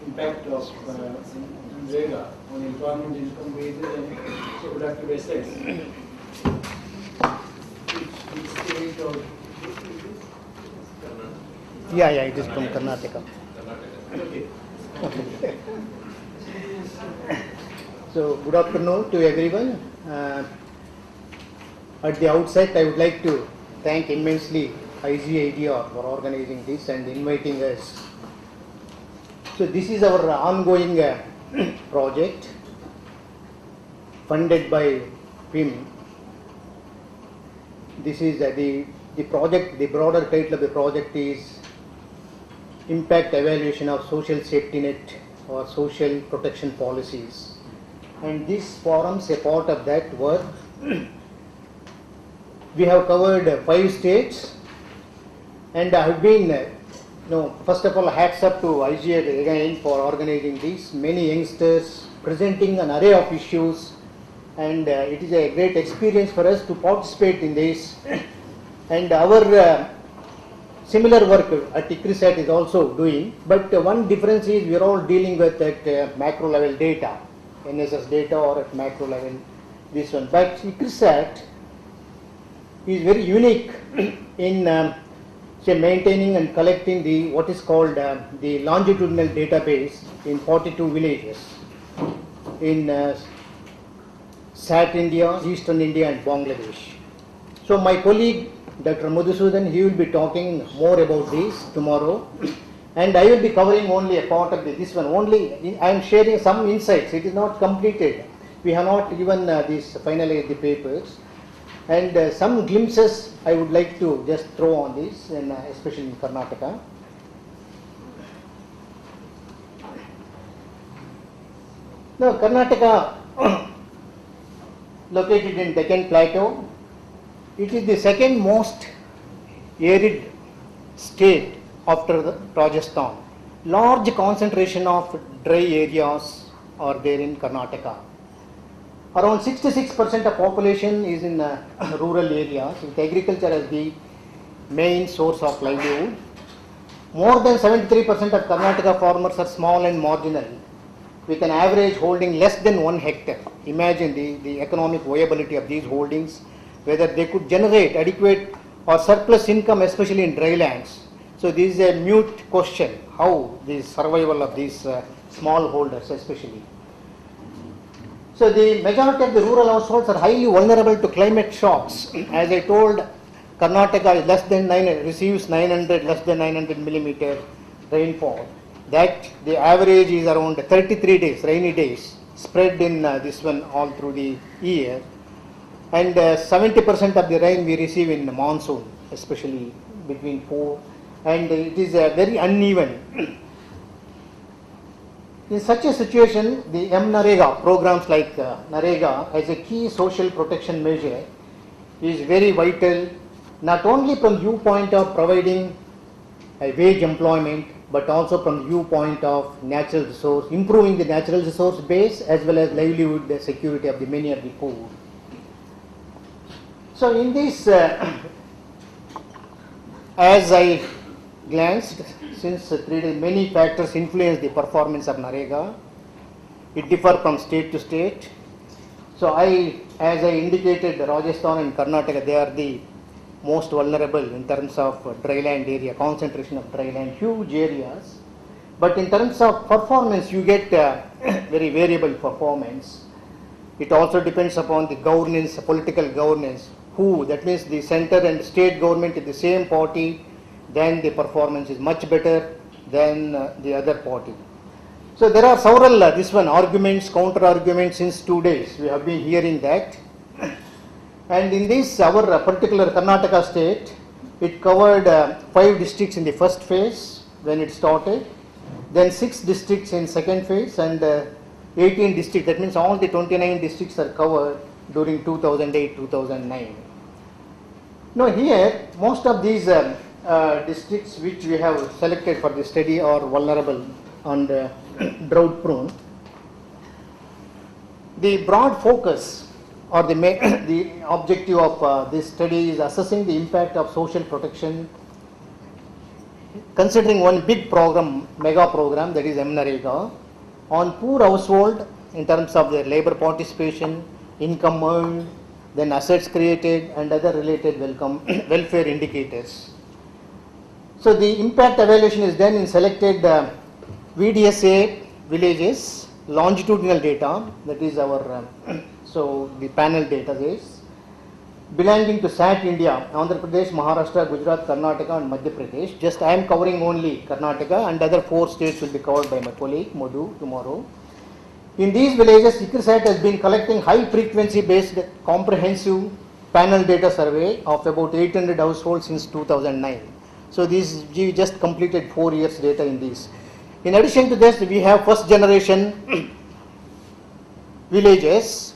impact of NREGA on employment, income, wages, and productive assets. Which state or Yeah, it is from Karnataka. okay. So, good afternoon to everyone. At the outset, I would like to thank immensely IGIDR for organizing this and inviting us. So, this is our ongoing project funded by PIM. This is the project, the broader title of the project is Impact Evaluation of Social Safety Net or Social Protection Policies. And this forms a part of that work. We have covered 5 states, and I have been, first of all, hats up to IGIDR again for organizing this. Many youngsters presenting an array of issues, and it is a great experience for us to participate in this. And our similar work at ICRISAT is also doing, but one difference is we are all dealing with at macro level data, NSS data or at macro level this one. But ICRISAT is very unique in maintaining and collecting the what is called the longitudinal database in 42 villages in South India, Eastern India and Bangladesh. So my colleague Dr. Madhusudan, he will be talking more about this tomorrow, and I will be covering only a part of this one. Only I am sharing some insights. It is not completed. We have not even finalized the papers, and some glimpses I would like to just throw on this, and especially in Karnataka. Now, Karnataka, located in Deccan Plateau, it is the second most arid state after Rajasthan. Large concentration of dry areas are there in Karnataka. Around 66% of population is in rural areas, with agriculture as the main source of livelihood. More than 73% of Karnataka farmers are small and marginal, with an average holding less than 1 hectare. Imagine the economic viability of these holdings, whether they could generate adequate or surplus income, especially in dry lands. So this is a mute question, how the survival of these small holders especially. So the majority of the rural households are highly vulnerable to climate shocks. As I told, Karnataka is receives less than 900 millimeter rainfall. That the average is around 33 days, rainy days, spread in this one all through the year. And 70% of the rain we receive in the monsoon, especially between 4, and it is very uneven. In such a situation, the NREGA programs like NREGA as a key social protection measure is very vital, not only from viewpoint of providing a wage employment, but also from viewpoint of natural resource, improving the natural resource base as well as livelihood, the security of the many of the poor. So in this, as I glanced, since many factors influence the performance of NREGA, it differs from state to state. So as I indicated, Rajasthan and Karnataka, they are the most vulnerable in terms of dryland area, concentration of dryland, huge areas. But in terms of performance, you get very variable performance. It also depends upon the governance, political governance. That means the center and state government is the same party, then the performance is much better than the other party. So there are several arguments, counter arguments since 2 days. We have been hearing that. And in this, our particular Karnataka state, it covered 5 districts in the first phase when it started, then 6 districts in second phase, and 18 districts. That means all the 29 districts are covered during 2008-2009. Now here, most of these districts which we have selected for the study are vulnerable and drought prone. The broad focus or the objective of this study is assessing the impact of social protection considering one big program, mega program, that is MNREGA, on poor household in terms of their labor participation, income earned, then assets created and other related welfare indicators. So the impact evaluation is done in selected VDSA villages, longitudinal data, that is our, so the panel data is belonging to SAT India, Andhra Pradesh, Maharashtra, Gujarat, Karnataka and Madhya Pradesh. Just I am covering only Karnataka, and other 4 states will be covered by my colleague Madhu tomorrow. In these villages, ICRISAT has been collecting high frequency based comprehensive panel data survey of about 800 households since 2009. So this we just completed 4 years data in these. In addition to this, we have first generation villages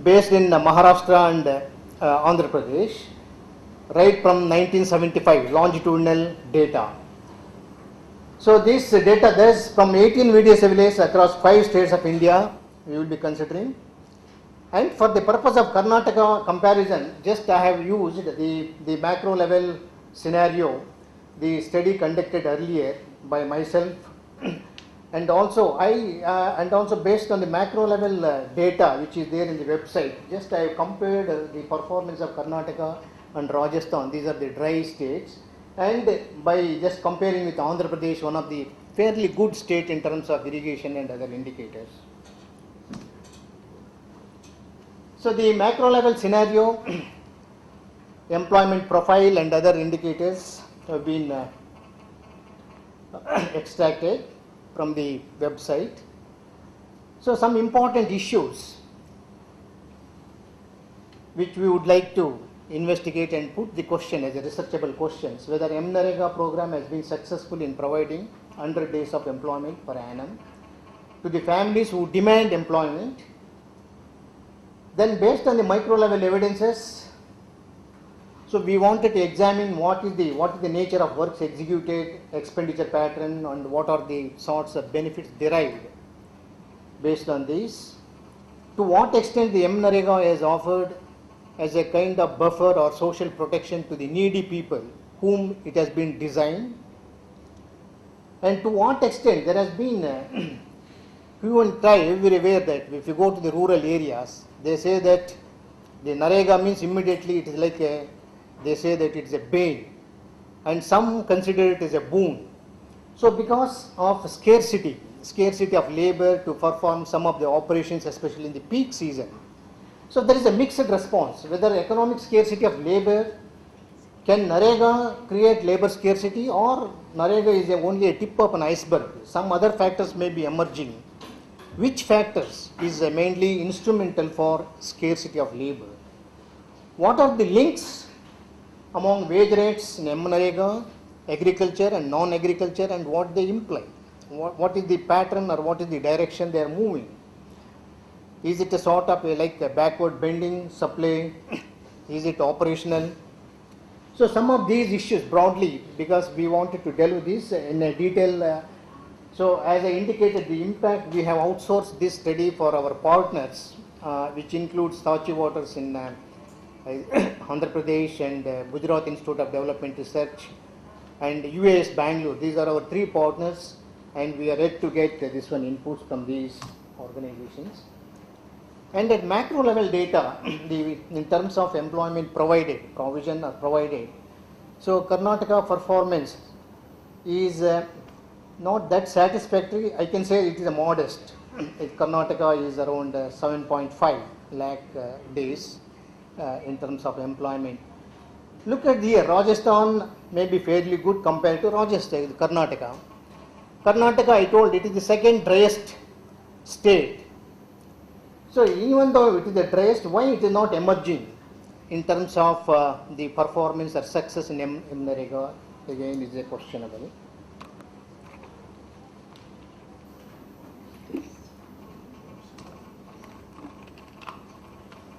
based in Maharashtra and Andhra Pradesh, right from 1975, longitudinal data. So this data, there's from 18 VDSA villages across 5 states of India, we will be considering. And for the purpose of Karnataka comparison, just I have used the macro level scenario, the study conducted earlier by myself, and also based on the macro level data which is there in the website. Just I have compared the performance of Karnataka and Rajasthan. These are the dry states. And by just comparing with Andhra Pradesh, one of the fairly good state in terms of irrigation and other indicators. So the macro level scenario, employment profile and other indicators have been extracted from the website. So some important issues which we would like to investigate and put the question as a researchable questions, whether MNREGA program has been successful in providing 100 days of employment per annum to the families who demand employment. Then based on the micro level evidences, so we wanted to examine what is the nature of works executed, expenditure pattern, and what are the sorts of benefits derived based on these. To what extent the MNREGA has offered as a kind of buffer or social protection to the needy people whom it has been designed, and to what extent there has been hue and cry everywhere that if you go to the rural areas, they say that the NREGA means immediately it is like they say that it is a bane, and some consider it as a boon. So because of scarcity of labor to perform some of the operations, especially in the peak season, so there is a mixed response, whether economic scarcity of labor, can NREGA create labor scarcity, or NREGA is only a tip of an iceberg. Some other factors may be emerging. Which factors is mainly instrumental for scarcity of labor? What are the links among wage rates in MNREGA, agriculture and non-agriculture, and what they imply? What is the pattern or what is the direction they are moving? Is it a sort of like a backward bending supply? Is it operational? So some of these issues broadly, because we wanted to delve this in a detail. So as I indicated, the impact, we have outsourced this study for our partners, which includes Saatchi Waters in Andhra Pradesh and Gujarat Institute of Development Research and UAS Bangalore. These are our 3 partners, and we are yet to get this one inputs from these organizations. And at macro level data, in terms of employment provided, provision or provided, so Karnataka performance is not that satisfactory. I can say it is a modest. Karnataka is around 7.5 lakh days in terms of employment. Look at here, Rajasthan may be fairly good compared to Rajasthan, Karnataka. Karnataka, I told, it is the second driest state. So even though it is the driest, why it is not emerging in terms of the performance or success in MNREGA, again is a questionable.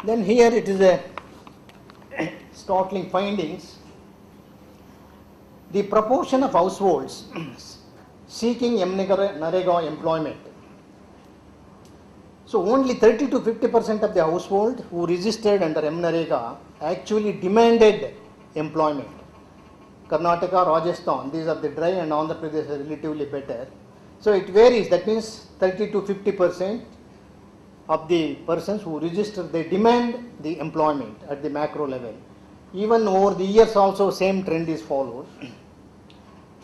Then here it is a startling findings. The proportion of households seeking MNREGA employment. So only 30 to 50% of the household who registered under MNREGA actually demanded employment. Karnataka, Rajasthan, these are the dry, and Andhra Pradesh are relatively better. So it varies, that means 30 to 50% of the persons who register, they demand the employment at the macro level. Even over the years also same trend is followed.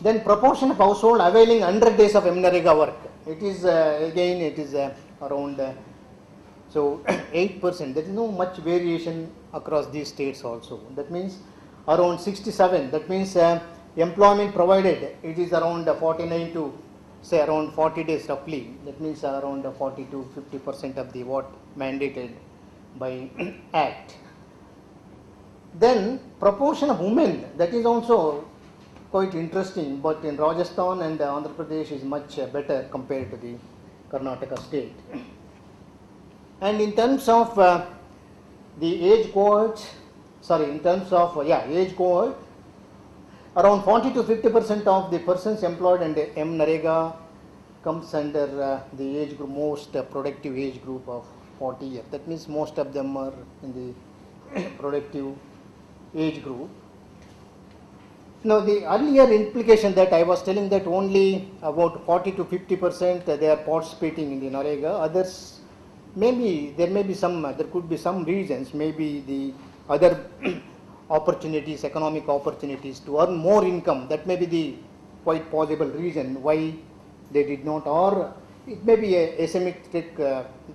Then proportion of household availing 100 days of MNREGA work. It is again it is around so 8%. There is no much variation across these states also. That means around 67. That means employment provided, it is around 49 to say around 40 days roughly. That means around 40 to 50% of the what mandated by Act. Then proportion of women, that is also quite interesting, but in Rajasthan and Andhra Pradesh is much better compared to the Karnataka state. And in terms of the age cohort, age cohort, around 40 to 50% of the persons employed under MNREGA comes under the age group, most productive age group of 40 years. That means most of them are in the productive age group. Now the earlier implication that I was telling that only about 40 to 50% they are participating in the NREGA, others maybe there may be some, there could be some reasons, maybe the other opportunities, economic opportunities to earn more income, that may be the quite possible reason why they did not, or it may be a asymmetric,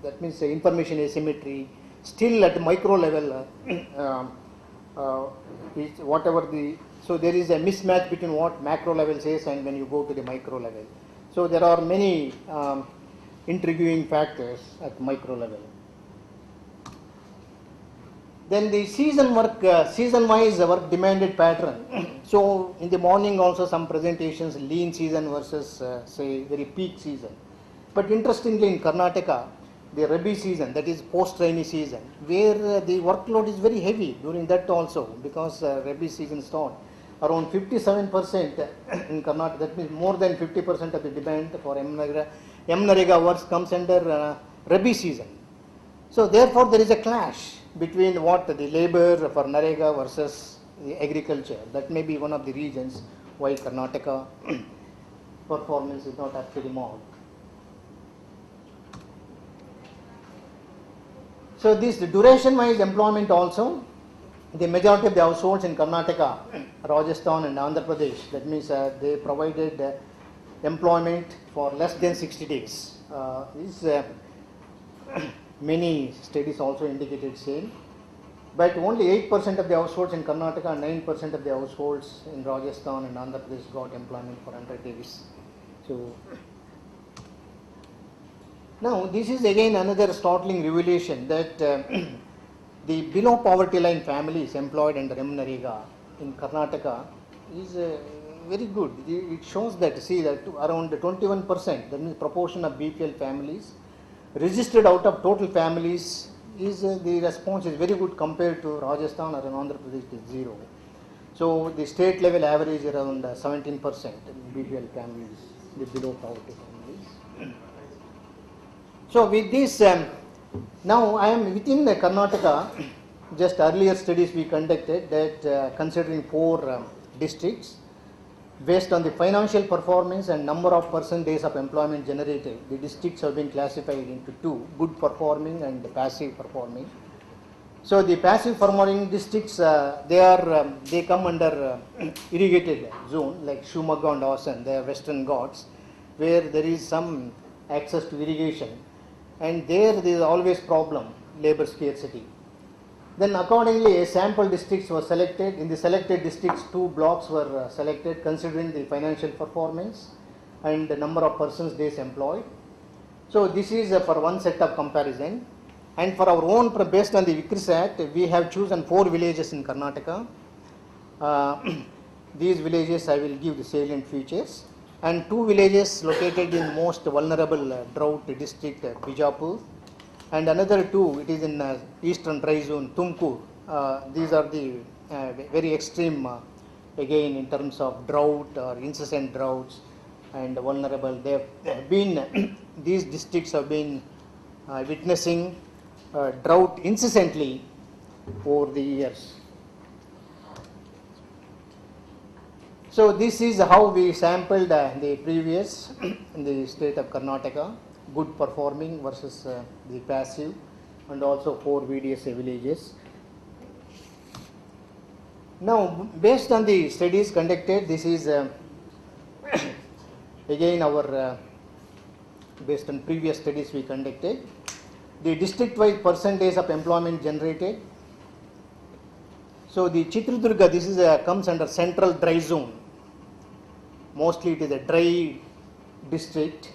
that means information asymmetry, still at the micro level, whatever the, so there is a mismatch between what macro level says and when you go to the micro level. So there are many intriguing factors at micro level. Then the season work, season-wise work demanded pattern. So in the morning also some presentations, lean season versus say very peak season. But interestingly in Karnataka, the Rabi season, that is post-rainy season, where the workload is very heavy during that also, because Rabi season starts. Around 57% in Karnataka, that means more than 50% of the demand for MNREGA works comes under Rabi season. So therefore there is a clash between what the labor for NREGA versus the agriculture. That may be one of the reasons why Karnataka performance is not actually more. So this duration-wise employment also, the majority of the households in Karnataka, Rajasthan and Andhra Pradesh, that means they provided employment for less than 60 days. Many studies also indicated same, but only 8% of the households in Karnataka and 9% of the households in Rajasthan and Andhra Pradesh got employment for 100 days. So now this is again another startling revelation that the below poverty line families employed under MNREGA in Karnataka is very good. It shows that, see that around 21%, that means proportion of BPL families registered out of total families is the response is very good compared to Rajasthan or Andhra Pradesh is 0. So the state level average around 17% BPL families, the below poverty families. So with this, now I am within the Karnataka. Just earlier studies we conducted that considering 4 districts, based on the financial performance and number of % days of employment generated, the districts have been classified into 2, good performing and passive performing. So the passive performing districts, they come under irrigated zone like Shumagga and Hassan, they are Western Ghats, where there is some access to irrigation, and there is always problem, labor scarcity. Then accordingly a sample districts were selected. In the selected districts 2 blocks were selected considering the financial performance and the number of persons days employed. So this is for one set of comparison, and for our own based on the Vikris Act we have chosen 4 villages in Karnataka. These villages I will give the salient features, and 2 villages located in most vulnerable drought district Bijapur, and another 2 it is in eastern dry zone Tumkur. These are the very extreme again in terms of drought or incessant droughts and vulnerable. They have been these districts have been witnessing drought incessantly over the years. So this is how we sampled the previous in the state of Karnataka, good performing versus the passive, and also 4 VDSA villages. Now, based on the studies conducted, this is again our based on previous studies we conducted, the district-wise percentage of employment generated. So the Chitradurga, this is comes under central dry zone. Mostly it is a dry district.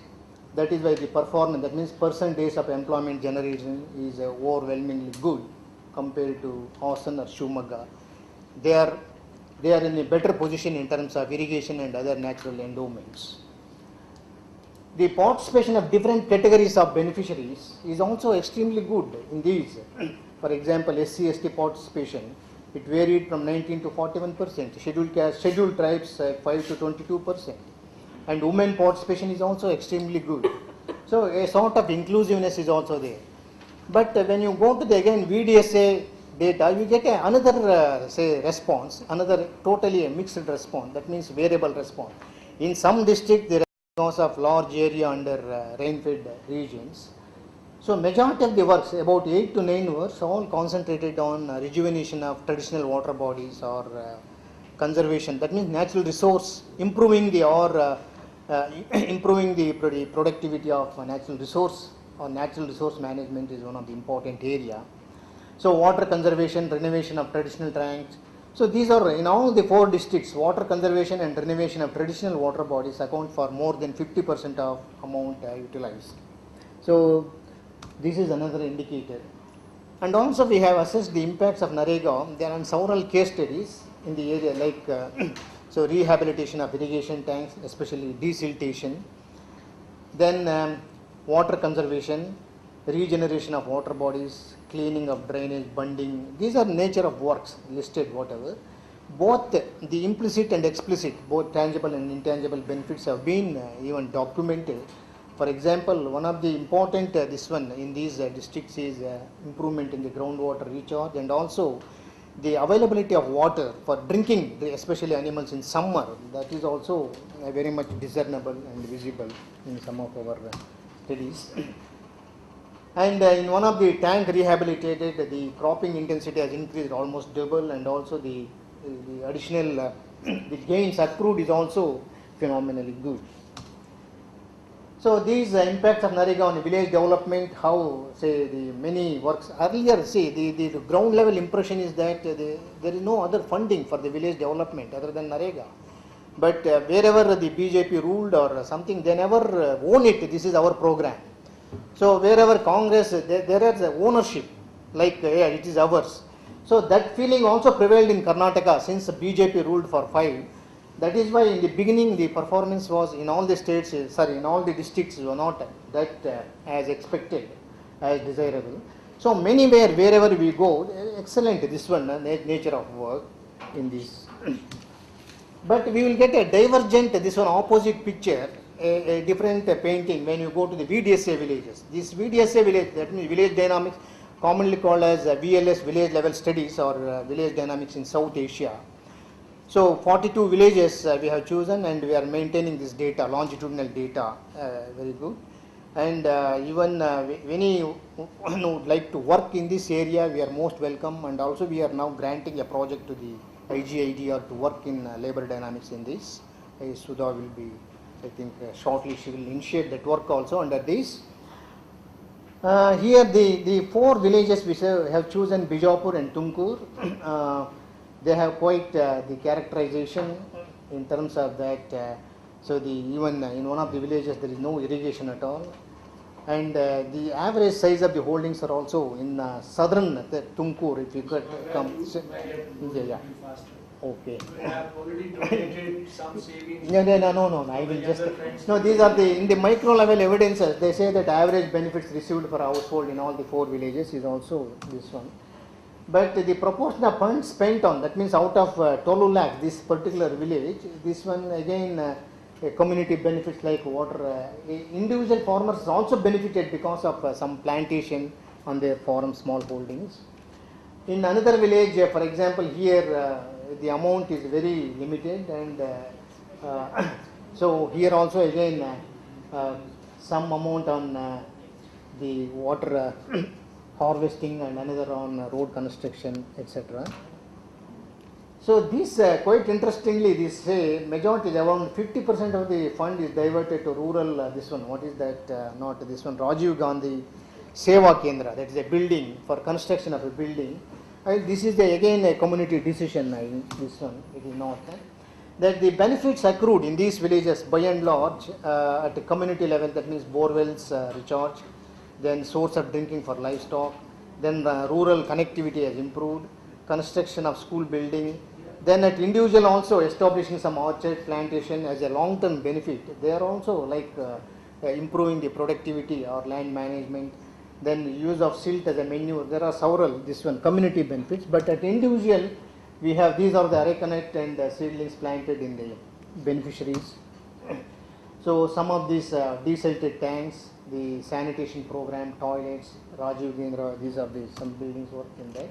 That is why the performance, that means percentage of employment generation is overwhelmingly good compared to Hassan or Shumaga. They are in a better position in terms of irrigation and other natural endowments. The participation of different categories of beneficiaries is also extremely good in these. For example, SC/ST participation, it varied from 19 to 41%, scheduled caste, scheduled tribes 5 to 22%, and women participation is also extremely good. So a sort of inclusiveness is also there. But when you go to the again VDSA data, you get another say response, another totally a mixed response. That means variable response. In some districts there are because of large area under rain-fed regions. So majority of the works, about 8 to 9 works, all concentrated on rejuvenation of traditional water bodies or conservation. That means natural resource, improving the improving the productivity of natural resource or natural resource management is one of the important area. So water conservation, renovation of traditional tanks. So these are in all the 4 districts, water conservation and renovation of traditional water bodies account for more than 50% of amount utilized. So this is another indicator. And also we have assessed the impacts of NREGA. There are several case studies in the area like so rehabilitation of irrigation tanks, especially desiltation, then water conservation, regeneration of water bodies, cleaning of drainage, bunding. These are nature of works listed whatever. Both the implicit and explicit, both tangible and intangible benefits have been even documented. For example, one of the important this one in these districts is improvement in the groundwater recharge and also the availability of water for drinking, especially animals in summer. That is also very much discernible and visible in some of our studies. And in one of the tank rehabilitated, the cropping intensity has increased almost double, and also the additional the gains accrued is also phenomenally good. So these impacts of NREGA on village development, how say the many works earlier, see the ground level impression is that there is no other funding for the village development other than NREGA. But wherever the BJP ruled or something, they never own it, this is our program. So wherever Congress, there is ownership, like yeah, it is ours. So that feeling also prevailed in Karnataka since BJP ruled for 5. That is why in the beginning the performance was in all the states, in all the districts were not that as expected, as desirable. So many wherever we go, excellent this one, nature of work in this. But we will get a divergent, this one opposite picture, a different painting when you go to the VDSA villages. This VDSA village, that means village dynamics, commonly called as VLS, village level studies, or village dynamics in South Asia. So 42 villages we have chosen, and we are maintaining this data, longitudinal data, very good. And even any who would like to work in this area, we are most welcome. And also we are now granting a project to the IGIDR to work in labor dynamics in this. Sudha will be, I think shortly she will initiate that work also under this. Here the 4 villages which have chosen, Bijapur and Tumkur. They have quite the characterization in terms of that. So even in one of the villages there is no irrigation at all, and the average size of the holdings are also in southern Tumkur. If you could come, yeah. Okay. I have already donated some savings. No. I will just no. These are the in the micro level evidences. They say that average benefits received per household in all the 4 villages is also this one. But the proportion of funds spent on, that means out of 12 lakh, this particular village, this one again community benefits like water. Individual farmers also benefited because of some plantation on their farm, small holdings. In another village, for example, here the amount is very limited, and so here also again some amount on the water harvesting and another on road construction, etc. So this quite interestingly, this say majority around 50% of the fund is diverted to rural. This one, what is that? Not this one. Rajiv Gandhi Seva Kendra. That is a building for construction of a building. This is again a community decision. This one it is not. That the benefits accrued in these villages by and large at the community level. That means borewells recharge, then source of drinking for livestock, then rural connectivity has improved, construction of school building. Then at individual also establishing some orchard plantation as a long-term benefit. They are also like improving the productivity or land management. Then use of silt as a manure. There are several this one community benefits. But at individual, we have these are the arecanut and seedlings planted in the beneficiaries. So some of these desalted tanks, the sanitation program, toilets, Rajiv Gendra. These are the some buildings work in that.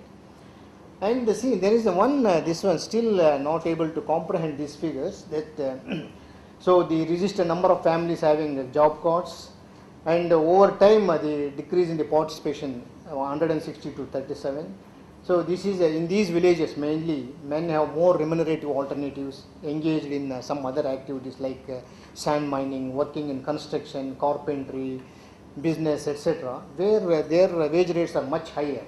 And see, there is one, this one still not able to comprehend these figures that so the registered number of families having job cards, and over time the decrease in the participation 160 to 37. So this is in these villages mainly men have more remunerative alternatives, engaged in some other activities like sand mining, working in construction, carpentry, business, etc., where their wage rates are much higher.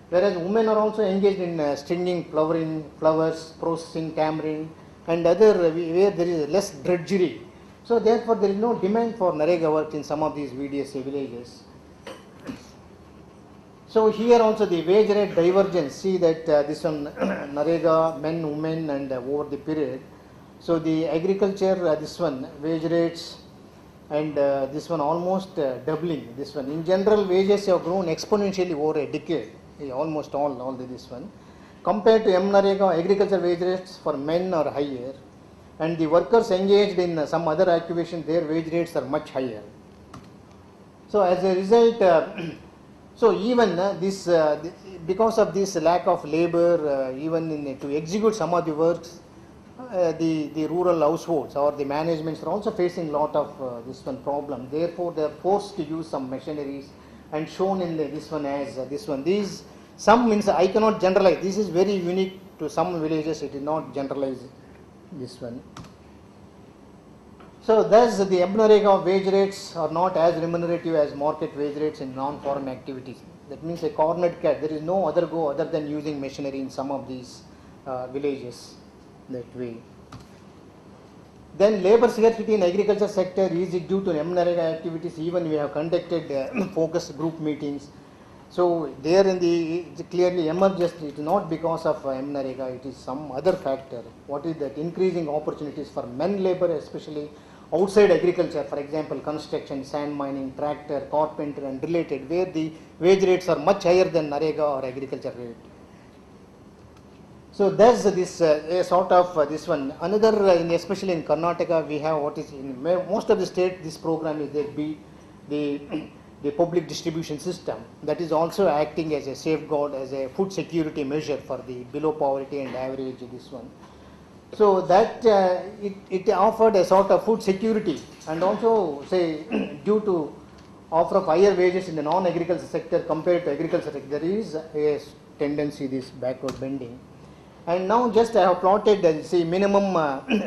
Whereas women are also engaged in stringing, flowers, processing, tamarind, and other where there is less drudgery. So therefore, there is no demand for Narega work in some of these VDSA villages. So here also the wage rate divergence. See that this one Narega, men, women, and over the period. So the agriculture, this one wage rates, and this one almost doubling. This one in general wages have grown exponentially over a decade. Almost all this one. Compared to MNREGA, agriculture wage rates for men are higher, and the workers engaged in some other occupation, their wage rates are much higher. So as a result, so even this because of this lack of labor, even to execute some of the works, the rural households or the managements are also facing a lot of this one problem. Therefore, they are forced to use some machineries, and shown in this one as this one. These some means I cannot generalize. This is very unique to some villages. It is not generalized. This one. So thus the MNREGA wage rates are not as remunerative as market wage rates in non-farm activities. That means a cornered cat. There is no other go other than using machinery in some of these villages that way. Then labor scarcity in agriculture sector is due to MNREGA activities. Even we have conducted focus group meetings. So there in the it clearly emerges. It is not because of MNREGA. It is some other factor. What is that? Increasing opportunities for men labor, especially outside agriculture. For example, construction, sand mining, tractor, carpenter, and related, where the wage rates are much higher than NREGA or agriculture rate. So that's this sort of this one. Another, especially in Karnataka, we have what is in most of the state. This program is there. Be the public distribution system that is also acting as a safeguard, as a food security measure for the below poverty and average. This one. So that it offered a sort of food security, and also say due to offer of higher wages in the non-agriculture sector compared to agriculture sector, there is a tendency this backward bending. And now just I have plotted say minimum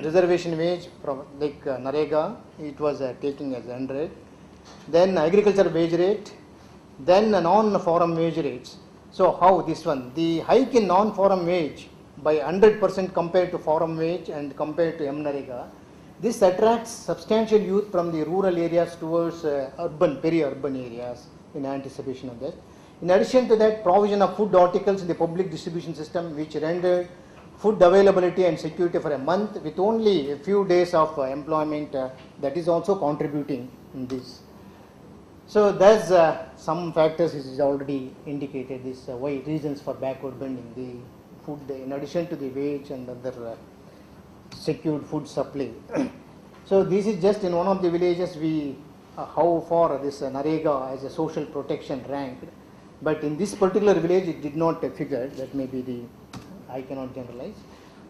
reservation wage from like NREGA, it was taking as 100, then agriculture wage rate, then non-farm wage rates. So how this one, the hike in non-farm wage by 100% compared to farm wage and compared to MNREGA, this attracts substantial youth from the rural areas towards urban, peri-urban areas in anticipation of that. In addition to that, provision of food articles in the public distribution system, which rendered food availability and security for a month with only a few days of employment, that is also contributing in this. So that's some factors is already indicated, this why reasons for backward bending, the food in addition to the wage and other secured food supply. So this is just in one of the villages we how far this NREGA as a social protection ranked, but in this particular village it did not figure. That may be the, I cannot generalize.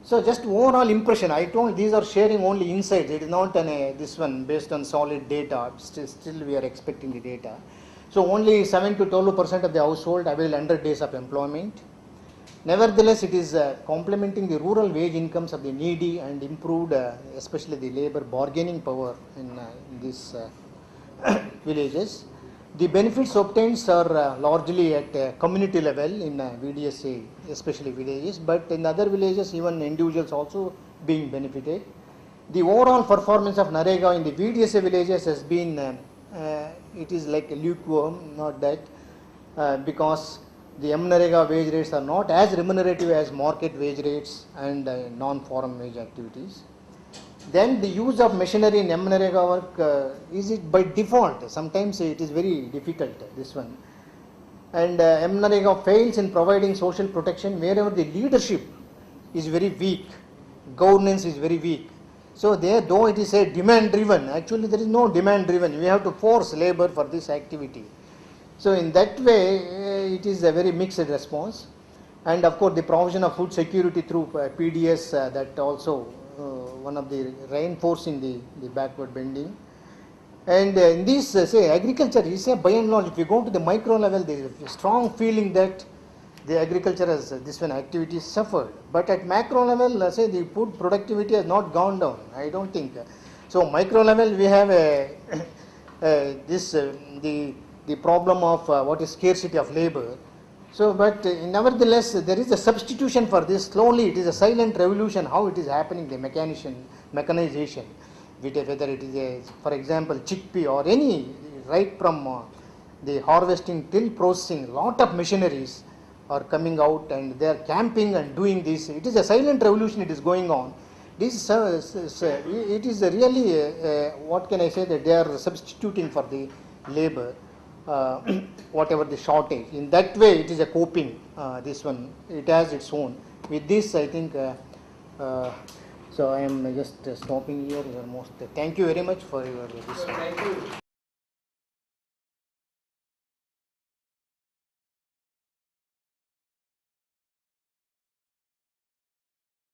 So just overall impression, I told these are sharing only insights, it is not this one based on solid data, still we are expecting the data. So only 7 to 12% of the household avail 100 days of employment. Nevertheless, it is complementing the rural wage incomes of the needy and improved especially the labor bargaining power in these villages. The benefits obtained are largely at community level in VDSA, especially villages, but in other villages even individuals also being benefited. The overall performance of NREGA in the VDSA villages has been, it is like a lukewarm, not that, because the MNREGA wage rates are not as remunerative as market wage rates and non-foreign wage activities. Then the use of machinery in MNREGA work, is it by default? Sometimes it is very difficult, this one. And MNREGA fails in providing social protection wherever the leadership is very weak, governance is very weak. So there, though it is a demand driven, actually there is no demand driven, we have to force labor for this activity. So in that way, it is a very mixed response. And of course the provision of food security through PDS, that also one of the reinforcing the backward bending. And in this say agriculture is by and large, if you go to the micro level, there is a strong feeling that the agriculture has this one activity suffered, but at macro level say the food productivity has not gone down, I don't think. So micro level we have the problem of what is scarcity of labor. So, but nevertheless, there is a substitution for this. Slowly, it is a silent revolution. How it is happening? The mechanization, whether it is for example, chickpea or any, right from the harvesting till processing, lot of machineries are coming out and they are camping and doing this. It is a silent revolution. It is going on. This it is really what can I say, that they are substituting for the labor. Whatever the shortage, in that way it is a coping, this one, it has its own. With this I think, so I am just stopping here. Thank you very much for your this. Thank you.